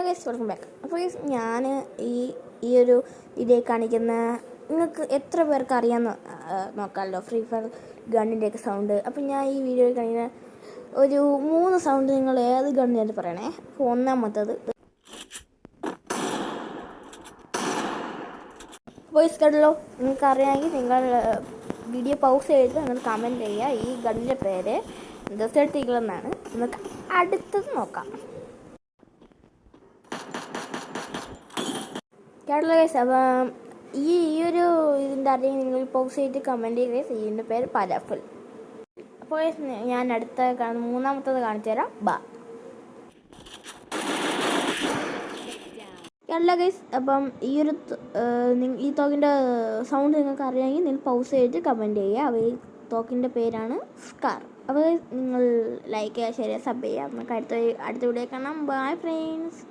Guys welcome back. അപ്പോൾ guys ഞാൻ ഈ ഒരു വീഡിയോ കാണിക്കുന്ന നിങ്ങൾക്ക് എത്ര പേർക്ക് അറിയാമെന്ന് നോക്കാമല്ലോ, ഫ്രീ ഫയർ ഗണ്ണിൻ്റെയൊക്കെ സൗണ്ട്. അപ്പം ഞാൻ ഈ വീഡിയോയിൽ കാണിക്കുന്ന ഒരു 3 സൗണ്ട് നിങ്ങൾ ഏത് ഗണ്ണിൻ്റെ പറയണേ. അപ്പോൾ ഒന്നാമത്തത് വോയിസ് കണ്ടല്ലോ. നിങ്ങൾക്ക് അറിയാമെങ്കിൽ നിങ്ങൾ വീഡിയോ പൗസ് ചെയ്ത് നിങ്ങൾ കമൻറ്റ് ചെയ്യുക ഈ ഗണ്ണിൻ്റെ പേര് ഡെസേർട്ട് ഈഗിൾ എന്നാണ്. നമുക്ക് അടുത്തത് നോക്കാം. കേട്ടല്ലോ ഗൈസ്. അപ്പം ഒരു ഇതിൻ്റെ അറിയാൻ നിങ്ങൾ പൗസ് ചെയ്തിട്ട് കമൻറ്റ് ചെയ്യുക ഗൈസ്. ഇതിൻ്റെ പേര് പലഫുൽ. അപ്പോൾ ഞാൻ അടുത്ത മൂന്നാമത്തത് കാണിച്ചു തരാം. കേട്ടല്ലോ ഗൈസ്. അപ്പം ഈ തോക്കിൻ്റെ സൗണ്ട് നിങ്ങൾക്ക് അറിയാമെങ്കിൽ നിങ്ങൾ പൗസ് ചെയ്തിട്ട് കമൻറ്റ് ചെയ്യുക. അപ്പോൾ ഈ തോക്കിൻ്റെ പേരാണ് സ്കാർ. അപ്പോൾ നിങ്ങൾ ലൈക്ക് ചെയ്യുക, ഷെയർ ചെയ്യുക, സബ് ചെയ്യുക. നമുക്ക് അടുത്ത വീഡിയോ കാണാം. Bye friends.